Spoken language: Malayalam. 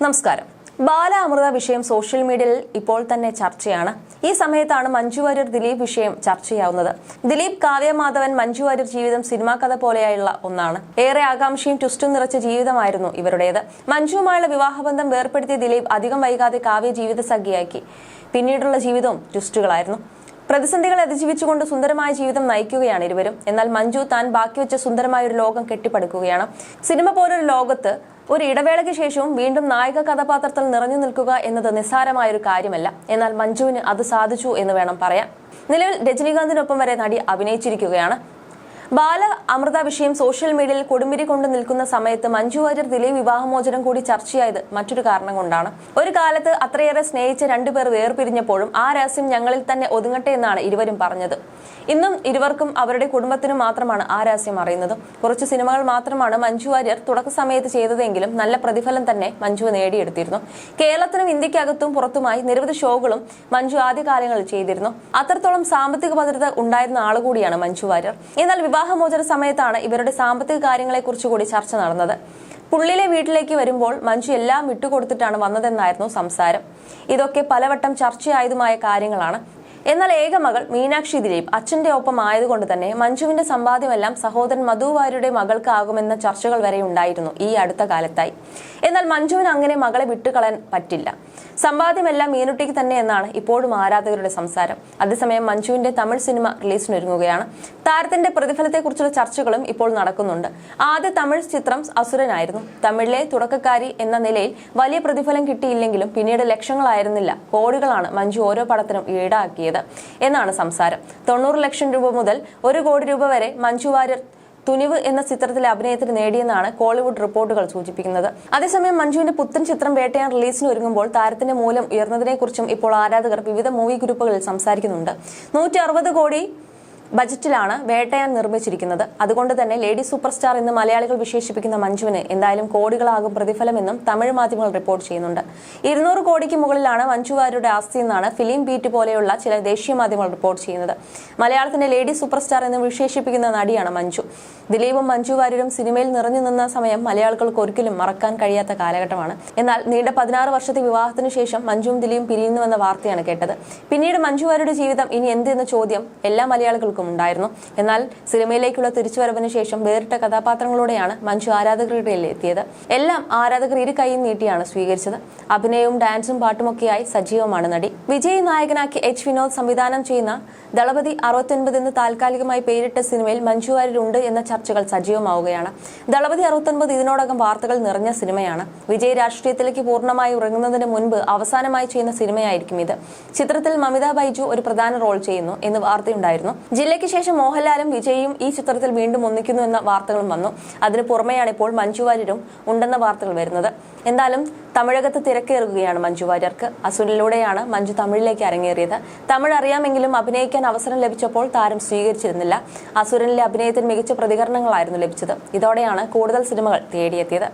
നമസ്കാരം. ബാല അമൃത വിഷയം സോഷ്യൽ മീഡിയയിൽ ഇപ്പോൾ തന്നെ ചർച്ചയാണ്. ഈ സമയത്താണ് മഞ്ജു വാര്യർ ദിലീപ് വിഷയം ചർച്ചയാവുന്നത്. ദിലീപ്, കാവ്യ മാധവൻ, മഞ്ജു വാര്യർ ജീവിതം സിനിമാ കഥ പോലെയായുള്ള ഒന്നാണ്. ഏറെ ആകാംക്ഷയും ട്വിസ്റ്റും നിറച്ച ജീവിതമായിരുന്നു ഇവരുടേത്. മഞ്ജുവുമായുള്ള വിവാഹബന്ധം വേർപ്പെടുത്തിയ ദിലീപ് അധികം വൈകാതെ കാവ്യ ജീവിത സഖിയാക്കി. പിന്നീടുള്ള ജീവിതവും ട്വിസ്റ്റുകളായിരുന്നു. പ്രതിസന്ധികളെ അതിജീവിച്ചുകൊണ്ട് സുന്ദരമായ ജീവിതം നയിക്കുകയാണ് ഇരുവരും. എന്നാൽ മഞ്ജു താൻ ബാക്കിവെച്ച സുന്ദരമായ ഒരു ലോകം കെട്ടിപ്പടുക്കുകയാണ്. സിനിമ പോലൊരു ലോകത്ത് ഒരു ഇടവേളയ്ക്ക് ശേഷവും വീണ്ടും നായിക കഥാപാത്രത്തിൽ നിറഞ്ഞു നിൽക്കുക എന്നത് നിസ്സാരമായൊരു കാര്യമല്ല. എന്നാൽ മഞ്ജുവിന് അത് സാധിച്ചു എന്ന് വേണം പറയാൻ. നിലവിൽ രജനീകാന്തിനൊപ്പം വരെ നടി അഭിനയിച്ചിരിക്കുകയാണ്. ബാല അമൃത വിഷയം സോഷ്യൽ മീഡിയയിൽ കൊടുമ്പിരി കൊണ്ട് നിൽക്കുന്ന സമയത്ത് മഞ്ജു വാര്യർ ദിലീപ് വിവാഹമോചനം കൂടി ചർച്ചയായത് മറ്റൊരു കാരണം കൊണ്ടാണ്. ഒരു കാലത്ത് അത്രയേറെ സ്നേഹിച്ച രണ്ടുപേർ വേർപിരിഞ്ഞപ്പോഴും ആ രഹസ്യം ഞങ്ങളിൽ തന്നെ ഒതുങ്ങട്ടെ എന്നാണ് ഇരുവരും പറഞ്ഞത്. ഇന്നും ഇരുവർക്കും അവരുടെ കുടുംബത്തിനും മാത്രമാണ് ആ രഹസ്യം അറിയുന്നത്. കുറച്ച് സിനിമകൾ മാത്രമാണ് മഞ്ജു വാര്യർ തുടക്ക സമയത്ത് ചെയ്തതെങ്കിലും നല്ല പ്രതിഫലം തന്നെ മഞ്ജു നേടിയെടുത്തിരുന്നു. കേരളത്തിനും ഇന്ത്യക്കകത്തും പുറത്തുമായി നിരവധി ഷോകളും മഞ്ജു ആദ്യകാലങ്ങളിൽ ചെയ്തിരുന്നു. അത്രത്തോളം സാമ്പത്തിക ഭദ്രത ഉണ്ടായിരുന്ന ആളുകൂടിയാണ് മഞ്ജു വാര്യർ. എന്നാൽ വിവാഹമോചന സമയത്താണ് ഇവരുടെ സാമ്പത്തിക കാര്യങ്ങളെക്കുറിച്ച് കൂടി ചർച്ച നടന്നത്. പുള്ളിലെ വീട്ടിലേക്ക് വരുമ്പോൾ മഞ്ജു എല്ലാം വിട്ടുകൊടുത്തിട്ടാണ് വന്നതെന്നായിരുന്നു സംസാരം. ഇതൊക്കെ പലവട്ടം ചർച്ചയായതുമായ കാര്യങ്ങളാണ്. എന്നാൽ ഏകമകൾ മീനാക്ഷി ദിലീപ് അച്ഛന്റെ ഒപ്പം ആയതുകൊണ്ട് തന്നെ മഞ്ജുവിന്റെ സമ്പാദ്യമെല്ലാം സഹോദരൻ മധു വാര്യരുടെ മകൾക്ക് ആകുമെന്ന ചർച്ചകൾ വരെ ഉണ്ടായിരുന്നു ഈ അടുത്ത കാലത്തായി. എന്നാൽ മഞ്ജുവിന് അങ്ങനെ മകളെ വിട്ടുകളയാൻ പറ്റില്ല. സമ്പാദ്യമെല്ലാം മീനുട്ടിക്ക് തന്നെ എന്നാണ് ഇപ്പോഴും ആരാധകരുടെ സംസാരം. അതേസമയം മഞ്ജുവിന്റെ തമിഴ് സിനിമ റിലീസിനൊരുങ്ങുകയാണ്. താരത്തിന്റെ പ്രതിഫലത്തെക്കുറിച്ചുള്ള ചർച്ചകളും ഇപ്പോൾ നടക്കുന്നുണ്ട്. ആദ്യ തമിഴ് ചിത്രം അസുരനായിരുന്നു. തമിഴിലെ തുടക്കക്കാരി എന്ന നിലയിൽ വലിയ പ്രതിഫലം കിട്ടിയില്ലെങ്കിലും പിന്നീട് ലക്ഷങ്ങളായിരുന്നില്ല, കോടികളാണ് മഞ്ജു ഓരോ പടത്തിനും ഈടാക്കിയത് എന്നാണ് സംസാരം. 90 ലക്ഷം രൂപ മുതൽ 1 കോടി രൂപ വരെ മഞ്ജു വാര്യർ തുനിവ് എന്ന ചിത്രത്തിലെ അഭിനയത്തിന് നേടിയെന്നാണ് കോളിവുഡ് റിപ്പോർട്ടുകൾ സൂചിപ്പിക്കുന്നത്. അതേസമയം മഞ്ജുവിന്റെ പുത്തൻ ചിത്രം വേട്ടയാൻ റിലീസിന് ഒരുങ്ങുമ്പോൾ താരത്തിന്റെ മൂല്യം ഉയർന്നതിനെക്കുറിച്ചും ഇപ്പോൾ ആരാധകർ വിവിധ മൂവി ഗ്രൂപ്പുകളിൽ സംസാരിക്കുന്നുണ്ട്. 160 കോടി ബജറ്റിലാണ് വേട്ടയാൻ നിർമ്മിച്ചിരിക്കുന്നത്. അതുകൊണ്ട് തന്നെ ലേഡി സൂപ്പർ സ്റ്റാർ എന്ന് മലയാളികൾ വിശേഷിപ്പിക്കുന്ന മഞ്ജുവിന് എന്തായാലും കോടികളാകും പ്രതിഫലമെന്നും തമിഴ് മാധ്യമങ്ങൾ റിപ്പോർട്ട് ചെയ്യുന്നുണ്ട്. 200 കോടിക്ക് മുകളിലാണ് മഞ്ജു വാര്യരുടെ ആസ്തിയെന്നാണ് ഫിലിം ബീറ്റ് പോലെയുള്ള ചില ദേശീയ മാധ്യമങ്ങൾ റിപ്പോർട്ട് ചെയ്യുന്നത്. മലയാളത്തിന്റെ ലേഡി സൂപ്പർ സ്റ്റാർ എന്ന് വിശേഷിപ്പിക്കുന്ന നടിയാണ് മഞ്ജു. ദിലീപും മഞ്ജു വാര്യരും സിനിമയിൽ നിറഞ്ഞു നിന്ന സമയം മലയാളികൾക്ക് ഒരിക്കലും മറക്കാൻ കഴിയാത്ത കാലഘട്ടമാണ്. എന്നാൽ നീണ്ട 16 വർഷത്തെ വിവാഹത്തിനു ശേഷം മഞ്ജുവും ദിലീപും പിരിയുന്നുവെന്ന വാർത്തയാണ് കേട്ടത്. പിന്നീട് മഞ്ജു വാര്യരുടെ ജീവിതം ഇനി എന്ത് എന്ന ചോദ്യം എല്ലാ മലയാളികൾക്കും ഉണ്ടായിരുന്നു. എന്നാൽ സിനിമയിലേക്കുള്ള തിരിച്ചുവരവിന് ശേഷം വേറിട്ട കഥാപാത്രങ്ങളോടെയാണ് മഞ്ജു ആരാധകരുടെ ഇടയിൽ എത്തിയത്. എല്ലാം ആരാധകർ ഇരു കൈയും നീട്ടിയാണ് സ്വീകരിച്ചത്. അഭിനയവും ഡാൻസും പാട്ടുമൊക്കെയായി സജീവമാണ് നടി. വിജയ് നായകനാക്കി എച്ച് വിനോദ് സംവിധാനം ചെയ്യുന്ന ദളപതി 69 എന്ന് താൽക്കാലികമായി പേരിട്ട സിനിമയിൽ മഞ്ജു വാര്യർ ഉണ്ട് എന്ന ചർച്ചകൾ സജീവമാവുകയാണ്. ദളപതി 69 ഇതിനോടകം വാർത്തകൾ നിറഞ്ഞ സിനിമയാണ്. വിജയ് രാഷ്ട്രീയത്തിലേക്ക് പൂർണ്ണമായി ഇറങ്ങുന്നതിന് മുൻപ് അവസാനമായി ചെയ്യുന്ന സിനിമയായിരിക്കും ഇത്. ചിത്രത്തിൽ മമിത ബൈജു ഒരു പ്രധാന റോൾ ചെയ്യുന്നു എന്ന് വാർത്തയുണ്ടായിരുന്നു. ജില്ലയ്ക്ക് ശേഷം മോഹൻലാലും വിജയും ഈ ചിത്രത്തിൽ വീണ്ടും ഒന്നിക്കുന്നു എന്ന വാർത്തകളും വന്നു. അതിന് പുറമെയാണ് ഇപ്പോൾ മഞ്ജു വാര്യരും ഉണ്ടെന്ന വാർത്തകൾ വരുന്നത്. എന്തായാലും തമിഴകത്ത് തിരക്കേറുകയാണ് മഞ്ജു വാര്യർക്ക്. അസുരനിലൂടെയാണ് മഞ്ജു തമിഴിലേക്ക് അരങ്ങേറിയത്. തമിഴ് അറിയാമെങ്കിലും അഭിനയിക്കാൻ അവസരം ലഭിച്ചപ്പോൾ താരം സ്വീകരിച്ചിരുന്നില്ല. അസുരനിലെ അഭിനയത്തിന് മികച്ച പ്രതികരണങ്ങളായിരുന്നു ലഭിച്ചത്. ഇതോടെയാണ് കൂടുതൽ സിനിമകൾ തേടിയെത്തിയത്.